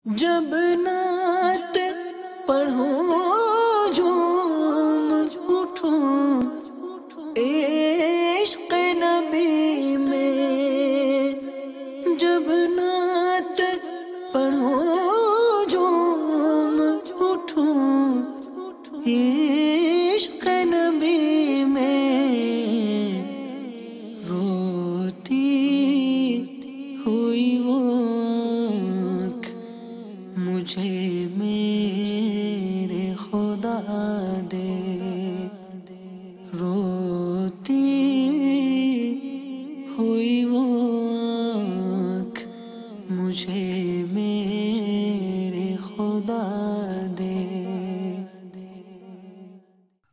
جب نعت پڑھوں جھوم اٹھوں عشق نبی میں، جب نعت پڑھوں جھوم اٹھوں عشق نبی میں، روتی ہوئی وہ آنکھ مجھے میرے خدا دے، روتی ہوئی وہ آنکھ مجھے میرے خدا دے۔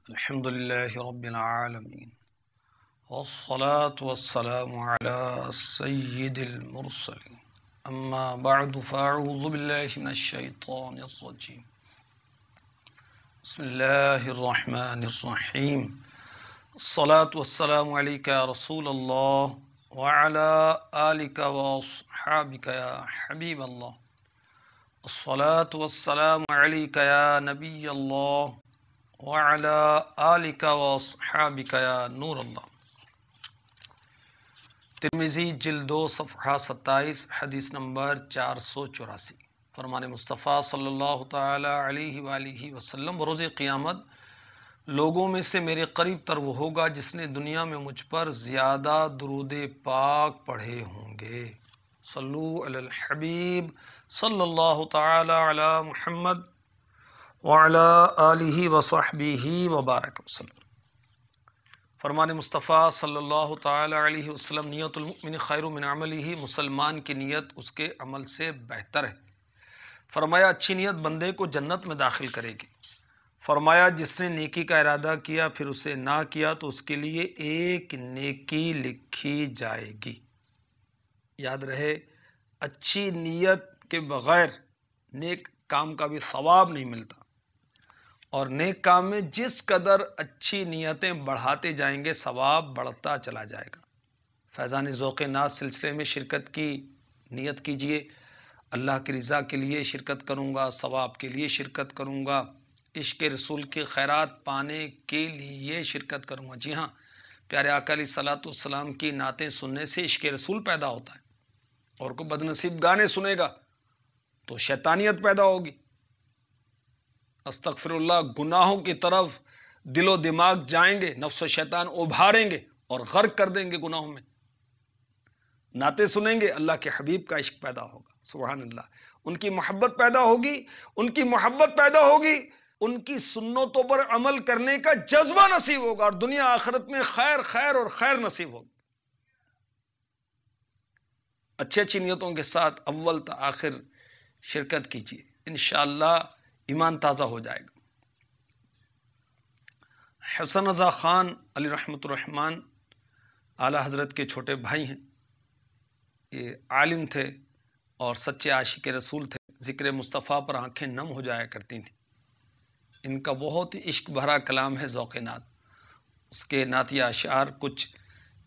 الحمدللہ رب العالمین، والصلاة والسلام على سید المرسلین، اما بعد فاعوذ باللہ من الشیطان الرجیم، بسم اللہ الرحمن الرحیم، الصلاة والسلام علیکہ یا رسول اللہ وعلى آلکہ واصحابکہ یا حبیب اللہ، الصلاة والسلام علیکہ یا نبی اللہ وعلى آلکہ واصحابکہ یا نور اللہ۔ ترمذی جلد 2 صفحہ 27 حدیث نمبر 484، فرمان مصطفیٰ صلی اللہ تعالی علیہ وآلہ وسلم، بروز قیامت لوگوں میں سے میرے قریب تر وہ ہوگا جس نے دنیا میں مجھ پر زیادہ درود پاک پڑھے ہوں گے۔ صلو علی الحبیب صلی اللہ تعالی علی محمد وعلی آلہ وصحبہ وبارک وسلم۔ فرمان مصطفیٰ صلی اللہ تعالی علیہ وسلم، نیت المؤمن خیر من عملہ، مسلمان کی نیت اس کے عمل سے بہتر ہے۔ فرمایا اچھی نیت بندے کو جنت میں داخل کرے گی۔ فرمایا جس نے نیکی کا ارادہ کیا پھر اسے نہ کیا تو اس کے لیے ایک نیکی لکھی جائے گی۔ یاد رہے، اچھی نیت کے بغیر نیک کام کا بھی ثواب نہیں ملتا، اور نیک کام میں جس قدر اچھی نیتیں بڑھاتے جائیں گے ثواب بڑھتا چلا جائے گا۔ فیضان ذوق ناز سلسلے میں شرکت کی نیت کیجئے، اللہ کی رضا کے لیے شرکت کروں گا، ثواب کے لیے شرکت کروں گا، عشق رسول کی خیرات پانے کے لیے شرکت کروں گا۔ جی ہاں، پیارے آقا علیہ الصلوۃ والسلام کی نعتیں سننے سے عشق رسول پیدا ہوتا ہے، اور کوئی بدنصیب گانے سنے گا تو شیطانیت پیدا ہوگی، استغفر اللہ، گناہوں کی طرف دل و دماغ جائیں گے، نفس و شیطان ابھاریں گے اور غرق کر دیں گے گناہوں میں۔ نعتیں سنیں گے، اللہ کے حبیب کا عشق پیدا ہوگا، سبحان اللہ، ان کی محبت پیدا ہوگی، ان کی محبت پیدا ہوگی، ان کی سنتوں پر عمل کرنے کا جذبہ نصیب ہوگا، اور دنیا آخرت میں خیر خیر اور خیر نصیب ہوگی۔ اچھی اچھی نیتوں کے ساتھ اول تا آخر شرکت کیجیے، انشاءاللہ ایمان تازہ ہو جائے گا۔ حسن رضا خان علی رحمۃ الرحمن اعلیٰ حضرت کے چھوٹے بھائی ہیں، یہ عالم تھے اور سچے عاشق رسول تھے، ذکر مصطفیٰ پر آنکھیں نم ہو جایا کرتی تھیں۔ ان کا بہت ہی عشق بھرا کلام ہے ذوق نعت، اس کے نعتیہ اشعار کچھ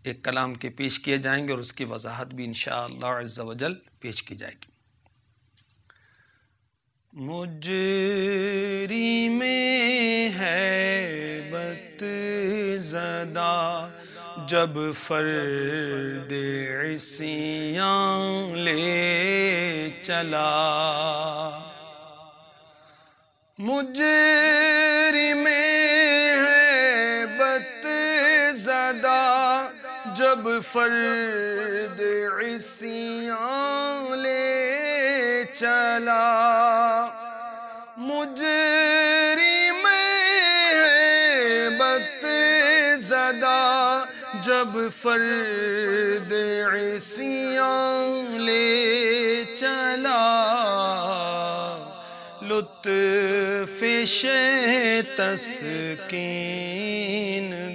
ایک کلام کے پیش کیے جائیں گے، اور اس کی وضاحت بھی انشاءاللہ عز و جل پیش کی جائے گی۔ مجری میں ہیبت زدہ جب فرد عصیاں لے چلا، مجری میں ہیبت زدہ جب فرد عصیاں لے چلا، مجری میں ہیبت زدہ جب فرد عصیاں لے چلا، لطف شہ تسکین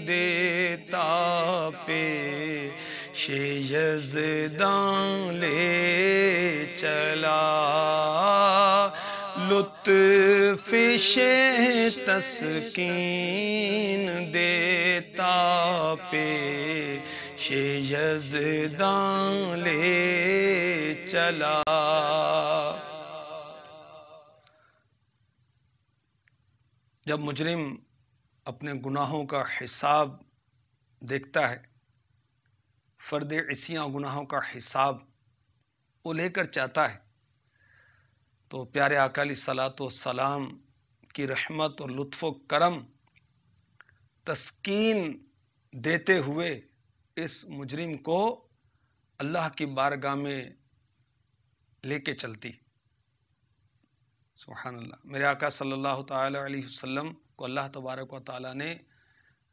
دیتا پیش یزداں لے چلا، لطف شہ تسکین دیتا پیش یزداں لے چلا۔ جب مجرم اپنے گناہوں کا حساب دیکھتا ہے، فرد عصیاں گناہوں کا حساب وہ لے کر چاہتا ہے، تو پیارے آقا علیہ الصلوۃ والسلام کی رحمت اور لطف و کرم تسکین دیتے ہوئے اس مجرم کو اللہ کی بارگاہ میں لے کے چلتی۔ سبحان اللہ، میرے آقا صلی اللہ تعالی علیہ وسلم کو اللہ تبارک و تعالیٰ نے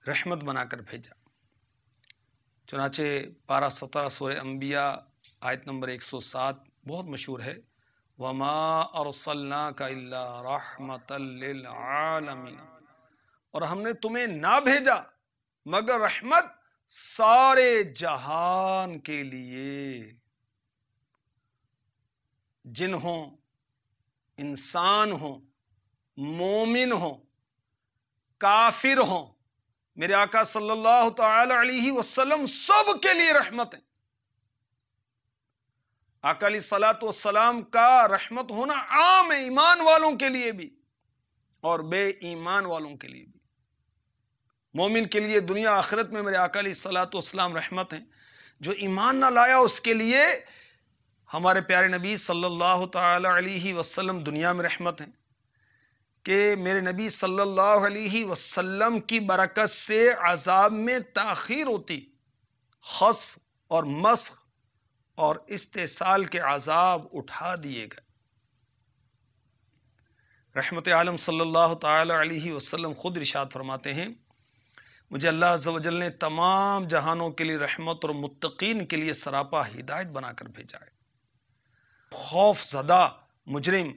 رحمت بنا کر بھیجا۔ چنانچہ پارہ 17 سورہ انبیاء آیت نمبر 107 بہت مشہور ہے، وَمَا أَرْسَلْنَاكَ إِلَّا رَحْمَةً لِّلْعَالَمِينَ، اور ہم نے تمہیں نہ بھیجا مگر رحمت سارے جہان کے لیے، جن ہوں، انسان ہوں، مومن ہوں، کافر ہوں، میرے آقا صلی اللہ تعالی علیہ وسلم سب کے لیے رحمت ہے۔ آقا علیہ الصلوۃ والسلام کا رحمت ہونا عام ہے، ایمان والوں کے لیے بھی اور بے ایمان والوں کے لیے بھی۔ مومن کے لیے دنیا آخرت میں میرے آقا علیہ الصلوۃ والسلام رحمت ہیں، جو ایمان نہ لایا اس کے لیے ہمارے پیارے نبی صلی اللہ تعالی علیہ وسلم دنیا میں رحمت ہیں، کہ میرے نبی صلی اللہ علیہ وسلم کی برکت سے عذاب میں تاخیر ہوتی، خسف اور مسخ اور استحصال کے عذاب اٹھا دیے گئے۔ رحمت عالم صلی اللہ تعالی علیہ وسلم خود ارشاد فرماتے ہیں، مجھے اللہ عز و جل نے تمام جہانوں کے لیے رحمت اور متقین کے لیے سراپا ہدایت بنا کر بھیجا ہے۔ خوف زدہ مجرم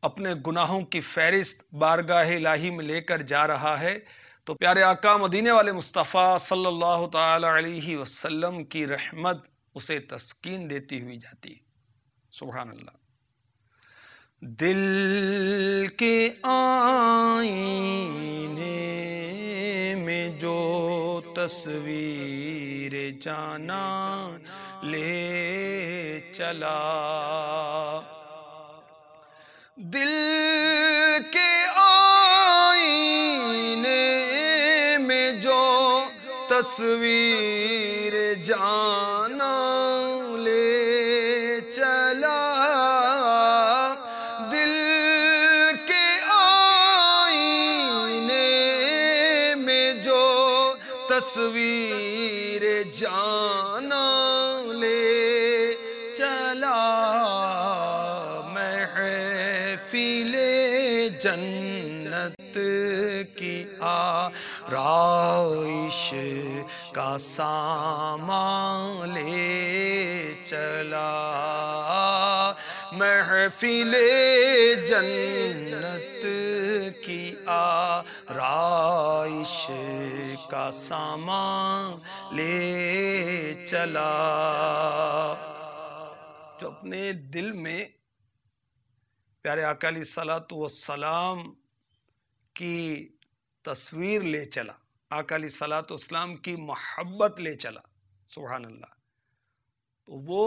اپنے گناہوں کی فہرست بارگاہ الہی میں لے کر جا رہا ہے، تو پیارے آقا مدینے والے مصطفیٰ صلی اللہ تعالی علیہ وسلم کی رحمت اسے تسکین دیتی ہوئی جاتی۔ سبحان اللہ۔ دل کے آئینے میں جو تصویر جانا لے چلا، دل کے آئینے میں جو تصویر جانا لے چلا، دل کے آئینے میں جو تصویر جانا لے چلا، محفل جنت کی آرائش کا سامان لے چلا، محفل جنت کی آرائش کا سامان لے چلا۔ جو اپنے دل میں پیارے آقا علیہ الصلوۃ والسلام کی تصویر لے چلا، آقا علیہ الصلوۃ والسلام کی محبت لے چلا، سبحان اللہ، تو وہ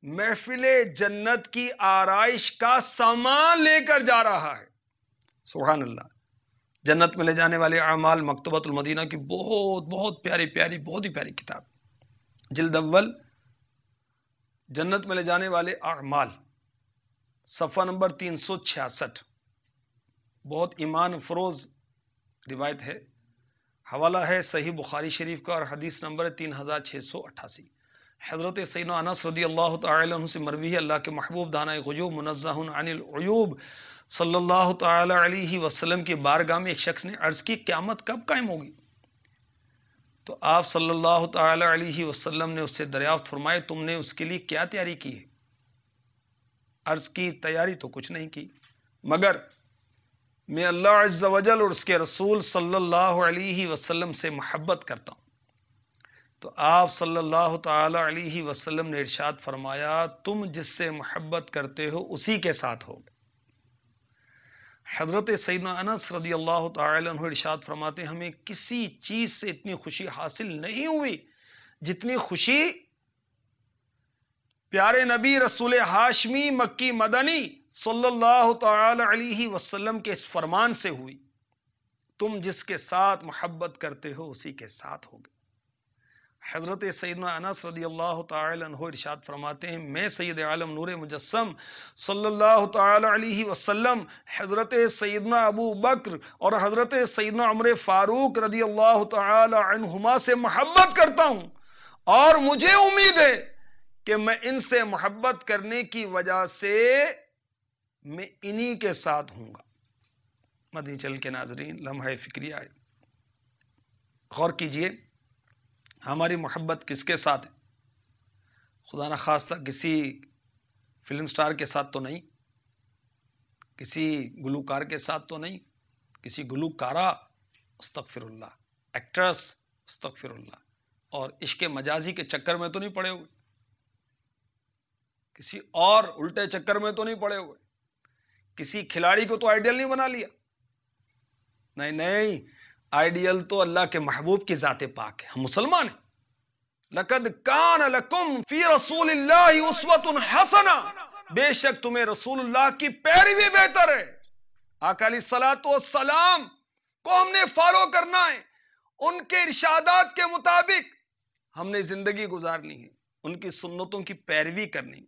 محفل جنت کی آرائش کا سامان لے کر جا رہا ہے۔ سبحان اللہ۔ جنت میں لے جانے والے اعمال مکتبۃ المدینہ کی بہت پیاری بہت ہی پیاری کتاب، جلد اول، جنت میں لے جانے والے اعمال، صفحہ نمبر 366، بہت ایمان افروز روایت ہے، حوالہ ہے صحیح بخاری شریف کا اور حدیث نمبر 3688۔ حضرت سیدنا انس رضی اللہ تعالی عنہ سے مروی ہے، اللہ کے محبوب دانہ غیوب منزہ عن العیوب صلی اللہ تعالی علیہ وسلم کی بارگاہ میں ایک شخص نے عرض کی، قیامت کب قائم ہوگی؟ تو آپ صلی اللہ تعالی علیہ وسلم نے اس سے دریافت فرمائے، تم نے اس کے لیے کیا تیاری کی ہے؟ عرض کی، تیاری تو کچھ نہیں کی، مگر میں اللہ عز و جل اور اس کے رسول صلی اللہ علیہ وسلم سے محبت کرتا ہوں۔ تو آپ صلی اللہ تعالی علیہ وسلم نے ارشاد فرمایا، تم جس سے محبت کرتے ہو اسی کے ساتھ ہوگے۔ حضرت سیدنا انس رضی اللہ تعالی عنہ ارشاد فرماتے ہیں، ہمیں کسی چیز سے اتنی خوشی حاصل نہیں ہوئی جتنی خوشی پیارے نبی رسول ہاشمی مکی مدنی صلی اللہ تعالی علیہ وسلم کے اس فرمان سے ہوئی تم جس کے ساتھ محبت کرتے ہو اسی کے ساتھ ہوگے۔ حضرت سیدنا انس رضی اللہ تعالی عنہ ارشاد فرماتے ہیں، میں سید عالم نور مجسم صلی اللہ تعالی علیہ وسلم، حضرت سیدنا ابو بکر اور حضرت سیدنا عمر فاروق رضی اللہ تعالی عنہما سے محبت کرتا ہوں، اور مجھے امید ہے کہ میں ان سے محبت کرنے کی وجہ سے میں انہی کے ساتھ ہوں گا۔ مدنی چل کے ناظرین، لمحہ فکریہ ہے، غور کیجئے، ہماری محبت کس کے ساتھ ہے؟ خدا نخواستہ کسی فلم سٹار کے ساتھ تو نہیں، کسی گلوکار کے ساتھ تو نہیں، کسی گلوکارہ استغفر اللہ، ایکٹریس استغفر اللہ، اور عشق مجازی کے چکر میں تو نہیں پڑے ہوئے، کسی اور الٹے چکر میں تو نہیں پڑے ہوئے، کسی کھلاڑی کو تو آئیڈیل نہیں بنا لیا، نہیں نہیں، آئیڈیل تو اللہ کے محبوب کی ذات پاک ہے، ہم مسلمان ہیں۔ لَقَدْ كَانَ لَكُمْ فِي رَسُولِ اللَّهِ أُسْوَةٌ حَسَنَةٌ، بے شک تمہیں رسول اللہ کی پیروی بہتر ہے۔ آقا علیہ الصلوۃ والسلام کو ہم نے فالو کرنا ہے، ان کے ارشادات کے مطابق ہم نے زندگی گزارنی ہے، ان کی سنتوں کی پیروی کرنی۔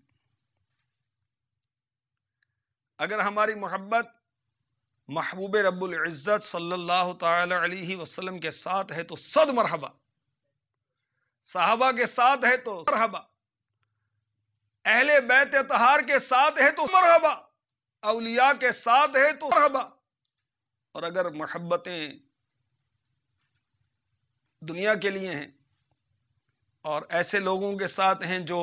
اگر ہماری محبت محبوب رب العزت صلی اللہ تعالی علیہ وسلم کے ساتھ ہے تو صد مرحبا، صحابہ کے ساتھ ہے تو مرحبا، اہل بیت طہار کے ساتھ ہے تو مرحبا، اولیاء کے ساتھ ہے تو مرحبا۔ اور اگر محبتیں دنیا کے لیے ہیں اور ایسے لوگوں کے ساتھ ہیں جو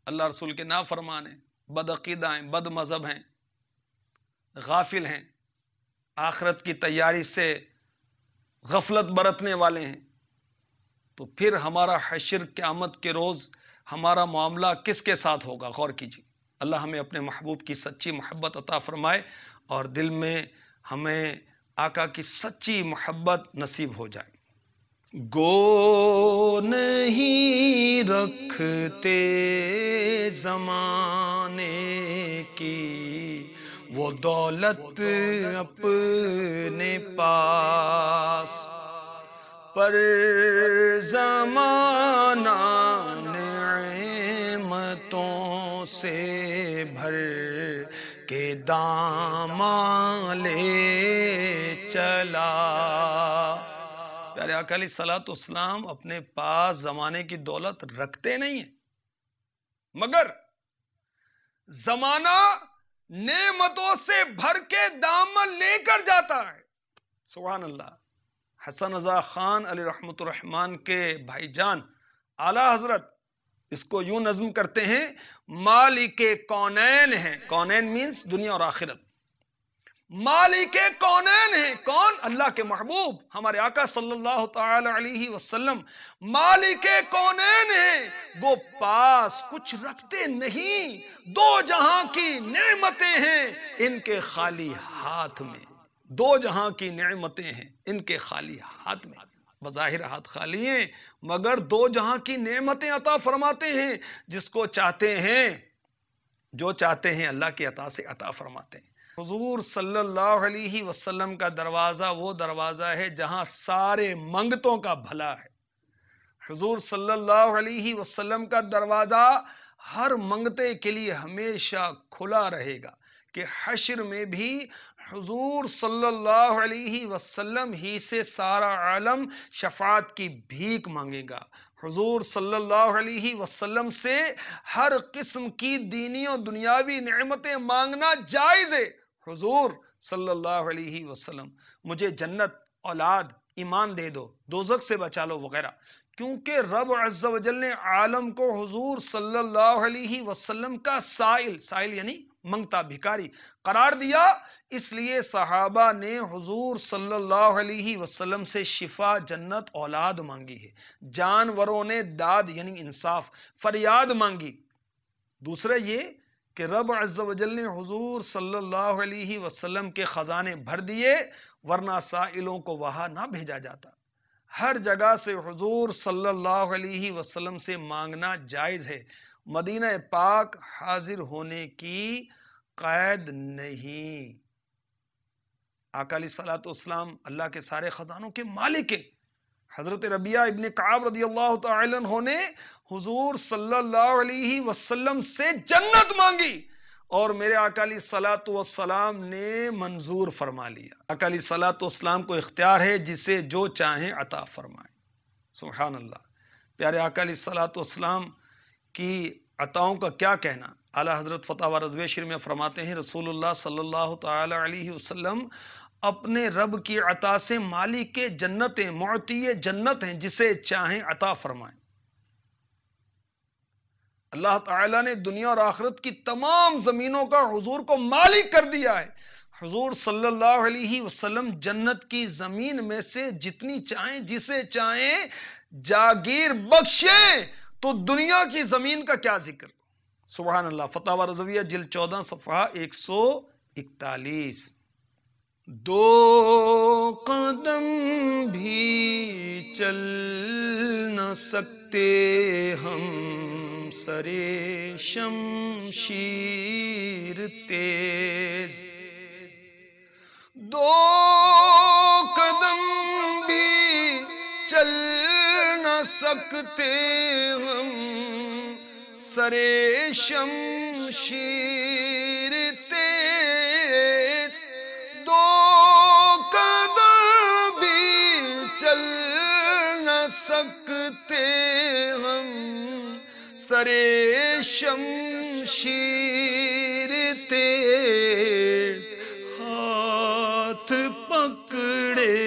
اللہ رسول کے نافرمان ہیں، بد عقیدہ ہیں، بد مذہب ہیں، غافل ہیں، آخرت کی تیاری سے غفلت برتنے والے ہیں، تو پھر ہمارا حشر قیامت کے روز ہمارا معاملہ کس کے ساتھ ہوگا؟ غور کیجیے۔ اللہ ہمیں اپنے محبوب کی سچی محبت عطا فرمائے اور دل میں ہمیں آقا کی سچی محبت نصیب ہو جائے۔ گو نہیں رکھتے زمانے کی وہ دولت اپنے پاس، پر زمانہ نعمتوں سے بھر کے داماں لے چلا۔ پیارے آقا علیہ الصلوۃ والسلام اپنے پاس زمانے کی دولت رکھتے نہیں ہیں، مگر زمانہ نعمتوں سے بھر کے دامن لے کر جاتا ہے۔ سبحان اللہ۔ حسن رضا خان علیہ رحمۃ الرحمن کے بھائی جان اعلیٰ حضرت اس کو یوں نظم کرتے ہیں، مالک کونین ہیں، کونین مینس دنیا اور آخرت، مالک کونین ہیں، کون؟ اللہ کے محبوب ہمارے آقا صلی اللہ تعالی علیہ وسلم مالک کونین ہیں، وہ پاس کچھ رکھتے نہیں، دو جہاں کی نعمتیں ہیں ان کے خالی ہاتھ میں، دو جہاں کی نعمتیں ہیں ان کے خالی ہاتھ میں، بظاہر ہاتھ خالی ہیں مگر دو جہاں کی نعمتیں عطا فرماتے ہیں، جس کو چاہتے ہیں، جو چاہتے ہیں اللہ کی عطا سے عطا فرماتے ہیں۔ حضور صلی اللہ علیہ وسلم کا دروازہ وہ دروازہ ہے جہاں سارے منگتوں کا بھلا ہے۔ حضور صلی اللہ علیہ وسلم کا دروازہ ہر منگتے کے لیے ہمیشہ کھلا رہے گا کہ حشر میں بھی حضور صلی اللہ علیہ وسلم ہی سے سارا عالم شفاعت کی بھیک مانگے گا۔ حضور صلی اللہ علیہ وسلم سے ہر قسم کی دینی و دنیاوی نعمتیں مانگنا جائز ہے۔ حضور صلی اللہ علیہ وسلم مجھے جنت، اولاد، ایمان دے دو، دوزخ سے بچا لو وغیرہ، کیونکہ رب عز و جل نے عالم کو حضور صلی اللہ علیہ وسلم کا سائل یعنی منگتا بھکاری قرار دیا، اس لیے صحابہ نے حضور صلی اللہ علیہ وسلم سے شفا، جنت، اولاد مانگی ہے۔ جانوروں نے داد یعنی انصاف، فریاد مانگی۔ دوسرا یہ کہ رب عز و جل نے حضور صلی اللہ علیہ وسلم کے خزانے بھر دیے، ورنہ سائلوں کو وہاں نہ بھیجا جاتا۔ ہر جگہ سے حضور صلی اللہ علیہ وسلم سے مانگنا جائز ہے، مدینہ پاک حاضر ہونے کی قید نہیں۔ آقا علیہ الصلوۃ والسلام اللہ کے سارے خزانوں کے مالک ہیں۔ حضرت ربیعہ ابن کعب رضی اللہ تعالی عنہ نے حضور صلی اللہ علیہ وسلم سے جنت مانگی اور میرے آقا علیہ الصلوۃ والسلام نے منظور فرما لیا۔ آقا علیہ الصلوۃ والسلام کو اختیار ہے جسے جو چاہیں عطا فرمائیں۔ سبحان اللہ۔ پیارے آقا علیہ الصلوۃ والسلام کی عطاؤں کا کیا کہنا۔ اعلیٰ حضرت فتاوی رضویہ میں فرماتے ہیں رسول اللہ صلی اللہ تعالی علیہ وسلم اپنے رب کی عطا سے مالک جنت ہیں، معطی جنت ہیں، جسے چاہیں عطا فرمائیں۔ اللہ تعالیٰ نے دنیا اور آخرت کی تمام زمینوں کا حضور کو مالک کر دیا ہے۔ حضور صلی اللہ علیہ وسلم جنت کی زمین میں سے جتنی چاہیں جسے چاہیں جاگیر بخشیں، تو دنیا کی زمین کا کیا ذکر۔ سبحان اللہ۔ فتاوی رضویہ جلد 14 صفحہ 141۔ 2 قدم بھی چل نہ سکتے ہم سرے شمشیر تیز، 2 قدم بھی چل نہ سکتے ہم سرے شمشیر تیز، 2 قدم بھی چل نہ سکتے ہم سرے شمشیر تیز، ہاتھ پکڑے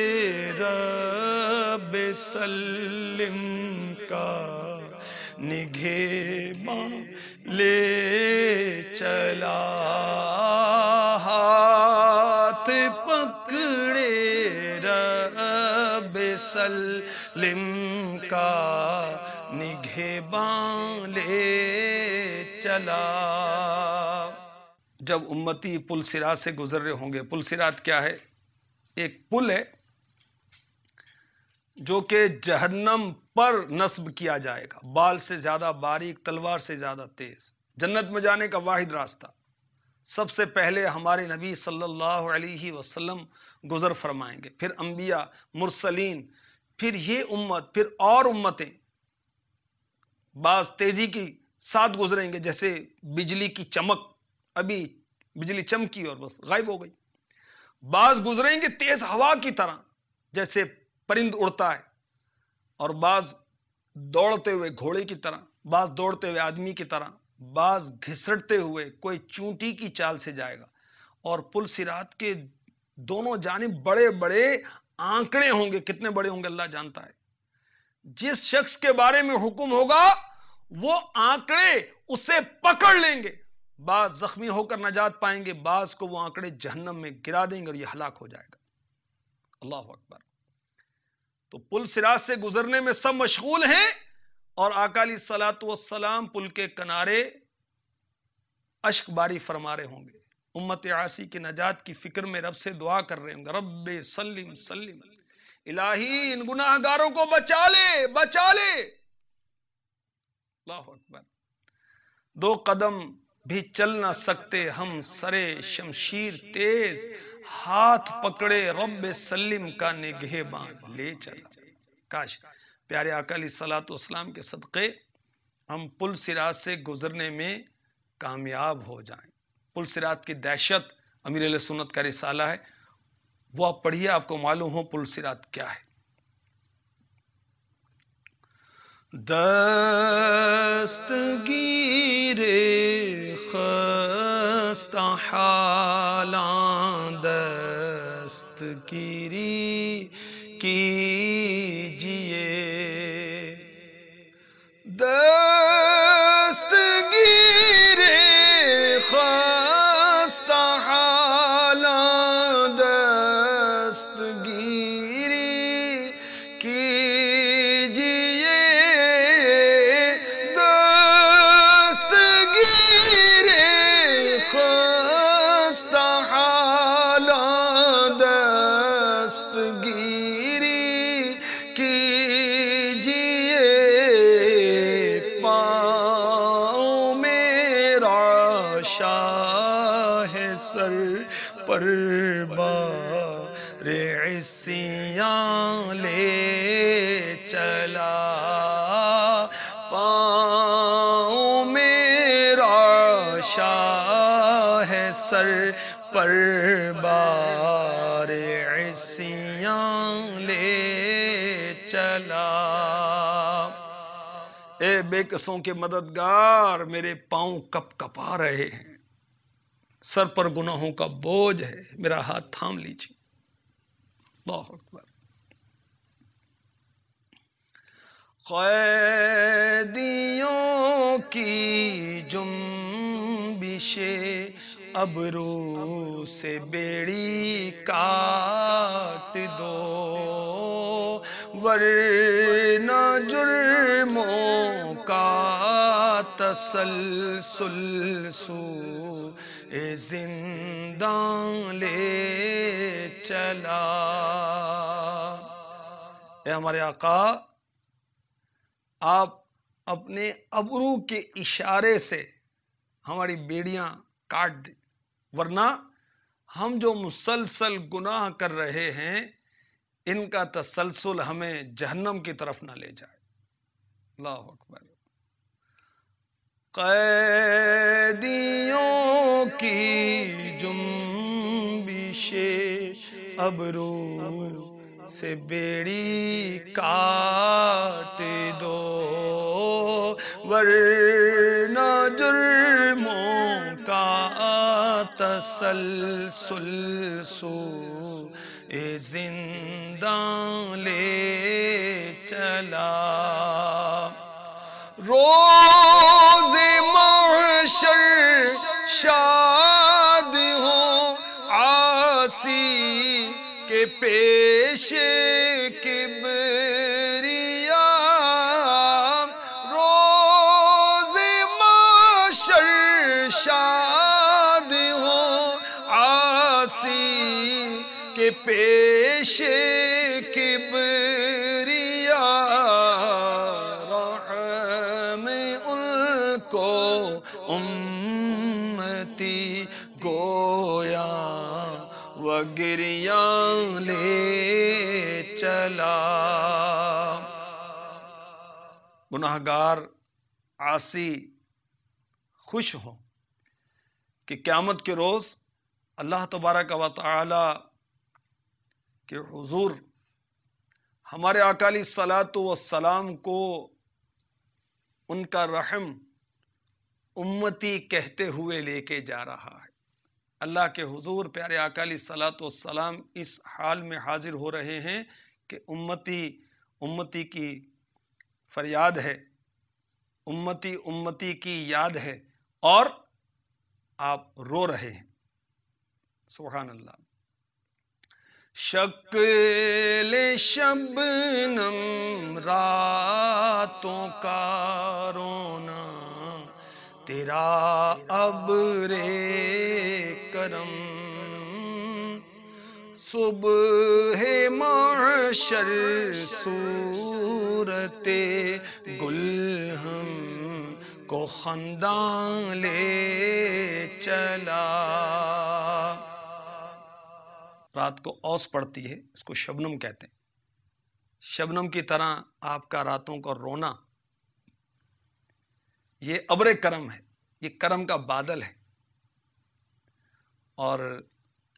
رب سلم کا نگہباں لے چلا، ہاتھ پکڑے رب سلم کا نگہباں لے چلا۔ جب امتی پل صراط سے گزر رہے ہوں گے، پل صراط کیا ہے؟ ایک پل ہے جو کہ جہنم پر نصب کیا جائے گا، بال سے زیادہ باریک، تلوار سے زیادہ تیز، جنت میں جانے کا واحد راستہ۔ سب سے پہلے ہمارے نبی صلی اللہ علیہ وسلم گزر فرمائیں گے، پھر انبیاء، مرسلین، پھر یہ امت، پھر اور امتیں بعض تیزی کے ساتھ گزریں گے، جیسے بجلی کی چمک، ابھی بجلی چمکی اور بس غائب ہو گئی۔ بعض گزریں گے تیز ہوا کی طرح، جیسے پرند اڑتا ہے، اور بعض دوڑتے ہوئے گھوڑے کی طرح، بعض دوڑتے ہوئے آدمی کی طرح، بعض گھسٹتے ہوئے کوئی چونٹی کی چال سے جائے گا۔ اور پل صراط کے دونوں جانب بڑے بڑے آنکڑے ہوں گے، کتنے بڑے ہوں گے اللہ جانتا ہے۔ جس شخص کے بارے میں حکم ہوگا وہ آنکڑے اسے پکڑ لیں گے، بعض زخمی ہو کر نجات پائیں گے، بعض کو وہ آنکڑے جہنم میں گرا دیں گے اور یہ ہلاک ہو جائے گا۔ اللہ اکبر۔ تو پل صراط سے گزرنے میں سب مشغول ہیں، اور آقا علیہ الصلوۃ والسلام پل کے کنارے اشک باری فرما رہے ہوں گے، امت عاصی کی نجات کی فکر میں رب سے دعا کر رہے ہوں گے، رب سلم سلم، الہی ان گناہ گاروں کو بچا لے بچا لے۔ اللہ اکبر۔ 2 قدم بھی چل نہ سکتے ہم سرے شمشیر تیز، ہاتھ پکڑے رب سلم کا نگہباں لے چلا۔ کاش پیارے آقا علیہ الصلوۃ والسلام کے صدقے ہم پل صراط سے گزرنے میں کامیاب ہو جائیں۔ پل صراط کی دہشت امیر اہل سنت کا رسالہ ہے، وہ آپ پڑھیے، آپ کو معلوم ہو پل صراط کیا ہے۔ دستگیر خستہ حالاں دستگیری کیجئے، دستگیر خستہ حالاں دستگیری کیجئے، دستگیر خستہ حالاں دستگیری پر بار عصیاں لے چلا، پاؤں میرا شاہ سر پر بار عصیاں لے چلا۔ اے بے کسوں کے مددگار، میرے پاؤں کپ کپا رہے ہیں، سر پر گناہوں کا بوجھ ہے، میرا ہاتھ تھام لیجیے۔ اللہ اکبر۔ قیدیوں کی جنبش ابرو سے بیڑی کاٹ دو، ورنہ جرموں کا تسلسل سوئے زنداں لے چلا۔ اے ہمارے آقا، آپ اپنے ابرو کے اشارے سے ہماری بیڑیاں کاٹ دیں، ورنہ ہم جو مسلسل گناہ کر رہے ہیں ان کا تسلسل ہمیں جہنم کی طرف نہ لے جائے۔ اللہ اکبر۔ قیدیوں کی جنبش ابرو سے بیڑی کاٹ دو، ورنہ جرموں کا تسلسل سوئے زنداں لے چلا۔ روز محشر شاد ہوں عاصی کے پیش کبریا، روز محشر شاد ہوں عاصی کے پیش کبریا، رحم ان کو امتی گویا وگریاں لے چلا۔ گناہگار عاصی خوش ہوں کہ قیامت کے روز اللہ تبارک و تعالی کے حضور ہمارے آقا علیہ الصلاۃ والسلام کو ان کا رحم امتی کہتے ہوئے لے کے جا رہا ہے۔ اللہ کے حضور پیارے آقا علیہ الصلاۃ والسلام اس حال میں حاضر ہو رہے ہیں کہ امتی کی فریاد ہے، امتی کی یاد ہے، اور آپ رو رہے ہیں۔ سبحان اللہ۔ شکل شبنم راتوں کا رونا، تیرا ابر کرم، صبح محشر صورت گل ہم کو خنداں لے چلا۔ رات کو اوس پڑتی ہے، اس کو شبنم کہتے ہیں۔ شبنم کی طرح آپ کا راتوں کا رونا، یہ ابر کرم ہے، یہ کرم کا بادل ہے، اور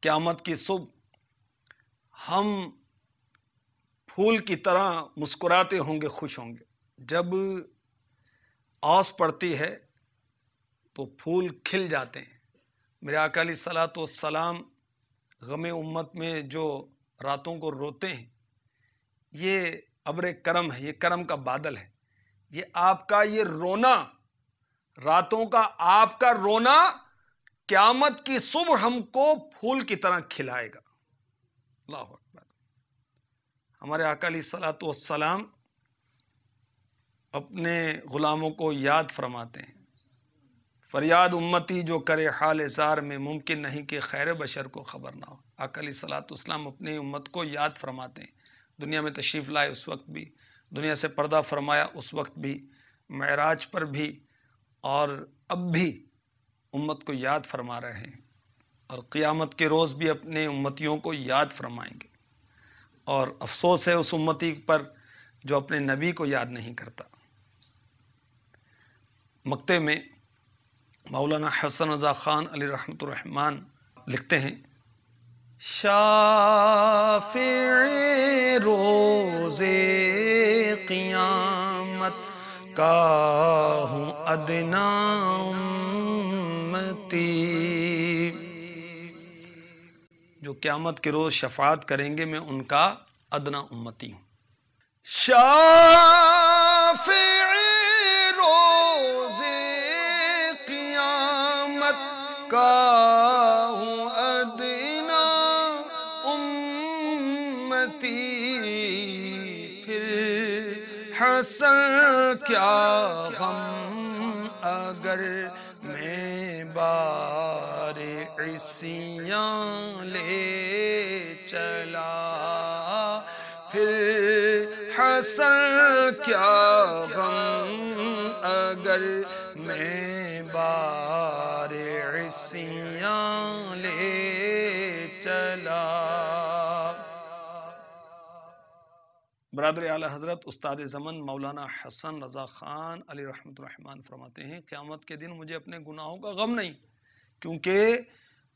قیامت کی صبح ہم پھول کی طرح مسکراتے ہوں گے، خوش ہوں گے۔ جب اوس پڑتی ہے تو پھول کھل جاتے ہیں۔ میرے آقا علیہ الصلاۃ والسلام غم امت میں جو راتوں کو روتے ہیں، یہ ابر کرم ہے، یہ کرم کا بادل ہے۔ یہ آپ کا یہ رونا، راتوں کا آپ کا رونا قیامت کی صبح ہم کو پھول کی طرح کھلائے گا۔ اللہ اکبر۔ ہمارے آقا علیہ الصلاۃ والسلام اپنے غلاموں کو یاد فرماتے ہیں، فریاد امتی جو کرے حال زار میں، ممکن نہیں کہ خیر بشر کو خبر نہ ہو۔ آقا علیہ الصلاۃ والسلام اپنی امت کو یاد فرماتے ہیں، دنیا میں تشریف لائے اس وقت بھی، دنیا سے پردہ فرمایا اس وقت بھی، معراج پر بھی، اور اب بھی امت کو یاد فرما رہے ہیں۔ اور قیامت کے روز بھی اپنے امتیوں کو یاد فرمائیں گے، اور افسوس ہے اس امتی پر جو اپنے نبی کو یاد نہیں کرتا۔ مکتے میں مولانا حسن رضا خان علی رحمۃ الرحمن لکھتے ہیں، شافع روز قیامت کا ہوں ادنا امتی، جو قیامت کے روز شفاعت کریں گے میں ان کا ادنا امتی ہوں۔ شافع روز قیامت کا ہوں ادنا امتی، پھر حسن کیا غم اگر میں بار عصیاں لے چلا، پھر حسن کیا غم اگر میں بار عصیاں لے چلا۔ برادر اعلیٰ حضرت استاد زمن مولانا حسن رضا خان علی رحمۃ الرحمن فرماتے ہیں، قیامت کے دن مجھے اپنے گناہوں کا غم نہیں، کیونکہ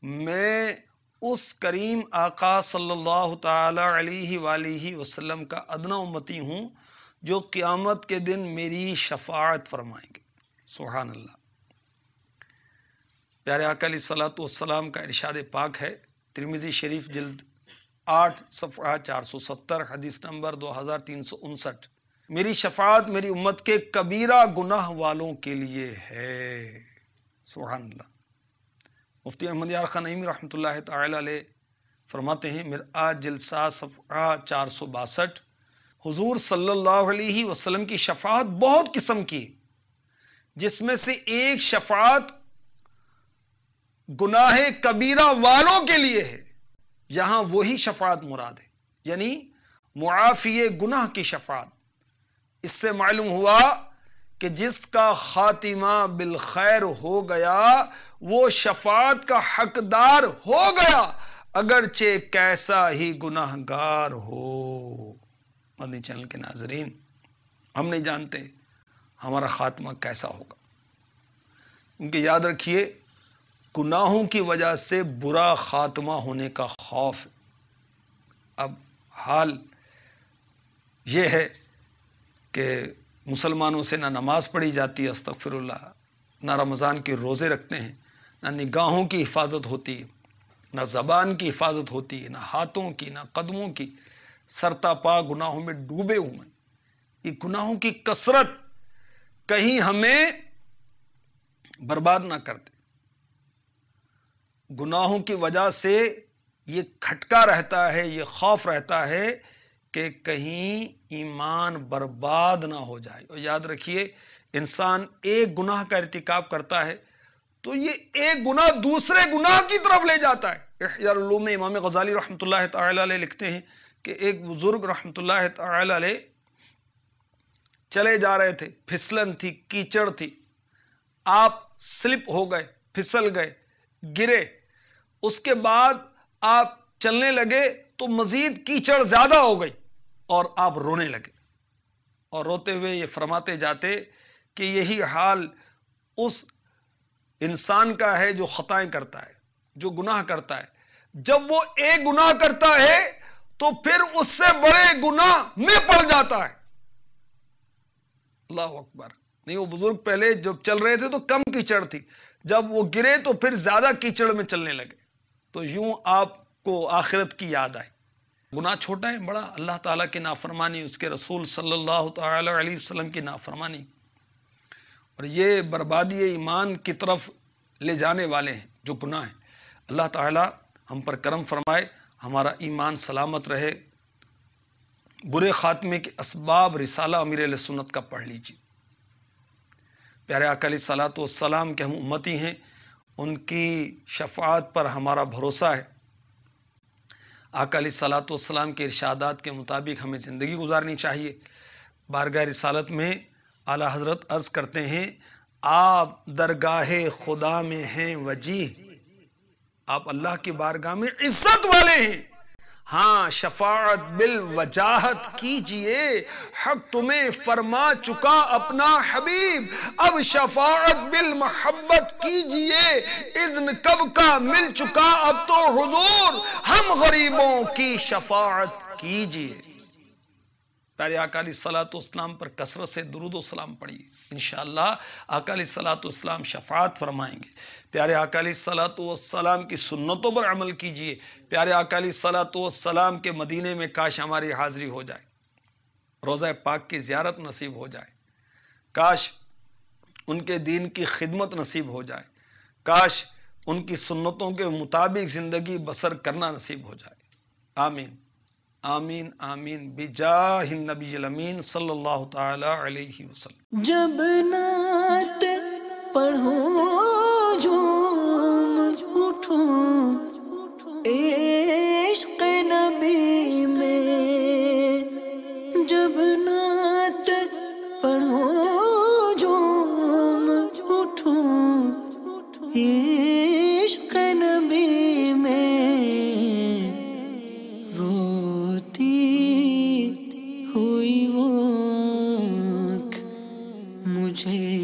میں اس کریم آقا صلی اللہ تعالی علیہ وآلہ وسلم کا ادنا امتی ہوں جو قیامت کے دن میری شفاعت فرمائیں گے۔ سبحان اللہ۔ پیارے آقا علیہ الصلوۃ والسلام کا ارشاد پاک ہے، ترمذی شریف جلد 8 صفحہ 470 حدیث نمبر 2359، میری شفاعت میری امت کے کبیرہ گناہ والوں کے لیے ہے۔ سبحان اللہ۔ مفتی احمد یار خان نعیمی رحمۃ اللہ تعالی علیہ فرماتے ہیں، مرآت جلد 7 صفحہ 462، حضور صلی اللہ علیہ وسلم کی شفاعت بہت قسم کی، جس میں سے ایک شفاعت گناہ کبیرہ والوں کے لیے ہے، یہاں وہی شفاعت مراد ہے، یعنی معافی گناہ کی شفاعت۔ اس سے معلوم ہوا کہ جس کا خاتمہ بالخیر ہو گیا وہ شفاعت کا حقدار ہو گیا، اگرچہ کیسا ہی گناہ گار ہو۔ مدنی چینل کے ناظرین، ہم نہیں جانتے ہمارا خاتمہ کیسا ہوگا، کیونکہ یاد رکھیے گناہوں کی وجہ سے برا خاتمہ ہونے کا خوف ہے۔ اب حال یہ ہے کہ مسلمانوں سے نہ نماز پڑھی جاتی ہے، استغفر اللہ، نہ رمضان کے روزے رکھتے ہیں، نہ نگاہوں کی حفاظت ہوتی ہے، نہ زبان کی حفاظت ہوتی ہے، نہ ہاتھوں کی، نہ قدموں کی، سرتا پا گناہوں میں ڈوبے ہوئے ہیں۔ یہ گناہوں کی کثرت کہیں ہمیں برباد نہ کر دے۔ گناہوں کی وجہ سے یہ کھٹکا رہتا ہے، یہ خوف رہتا ہے کہ کہیں ایمان برباد نہ ہو جائے۔ اور یاد رکھیے انسان ایک گناہ کا ارتکاب کرتا ہے تو یہ ایک گناہ دوسرے گناہ کی طرف لے جاتا ہے۔ احیاء العلوم میں امام غزالی رحمۃ اللہ تعالی علیہ لکھتے ہیں کہ ایک بزرگ رحمۃ اللہ تعالی علیہ چلے جا رہے تھے، پھسلن تھی، کیچڑ تھی، آپ سلپ ہو گئے، پھسل گئے، گرے، اس کے بعد آپ چلنے لگے تو مزید کیچڑ زیادہ ہو گئی اور آپ رونے لگے، اور روتے ہوئے یہ فرماتے جاتے کہ یہی حال اس انسان کا ہے جو خطائیں کرتا ہے، جو گناہ کرتا ہے۔ جب وہ ایک گناہ کرتا ہے تو پھر اس سے بڑے گناہ میں پڑ جاتا ہے۔ اللہ اکبر۔ نہیں، وہ بزرگ پہلے جب چل رہے تھے تو کم کیچڑ تھی، جب وہ گرے تو پھر زیادہ کیچڑ میں چلنے لگے، تو یوں آپ کو آخرت کی یاد آئے۔ گناہ چھوٹا ہے بڑا، اللہ تعالیٰ کی نافرمانی، اس کے رسول صلی اللہ تعالی علیہ وسلم کی نافرمانی، اور یہ بربادی ایمان کی طرف لے جانے والے ہیں جو گناہ ہیں۔ اللہ تعالیٰ ہم پر کرم فرمائے، ہمارا ایمان سلامت رہے۔ برے خاتمے کے اسباب رسالہ امیر اہل سنت کا پڑھ لیجیے۔ پیارے آقا علیہ الصلوۃ والسلام کے ہم امتی ہیں، ان کی شفاعت پر ہمارا بھروسہ ہے۔ آقا علیہ الصلوۃ والسلام کے ارشادات کے مطابق ہمیں زندگی گزارنی چاہیے۔ بارگاہ رسالت میں اعلیٰ حضرت عرض کرتے ہیں، آپ درگاہ خدا میں ہیں وجیہ، آپ اللہ کی بارگاہ میں عزت والے ہیں۔ ہاں شفاعت بالوجاہت کیجئے، حق تمہیں فرما چکا اپنا حبیب، اب شفاعت بالمحبت کیجئے، اذن کب کا مل چکا اب تو حضور، ہم غریبوں کی شفاعت کیجئے۔ پیارے آقا علیہ الصلوۃ والسلام پر کثرت سے درود و سلام پڑھیے، انشاءاللہ آقا علیہ الصلوۃ والسلام شفاعت فرمائیں گے۔ پیارے آقا علیہ الصلوۃ والسلام کی سنتوں پر عمل کیجئے۔ پیارے آقا علیہ الصلوۃ والسلام کے مدینے میں کاش ہماری حاضری ہو جائے، روضہ پاک کی زیارت نصیب ہو جائے، کاش ان کے دین کی خدمت نصیب ہو جائے، کاش ان کی سنتوں کے مطابق زندگی بسر کرنا نصیب ہو جائے۔ آمین آمین آمین بجاہ النبی الامین صلی اللہ تعالی علیہ وسلم۔ جب نعت پڑھوں جھوم اٹھوں عشق نبی میں، جب نعت پڑھوں جھوم اٹھوں عشق نبی میں، ہوئی وہ آنکھ مجھے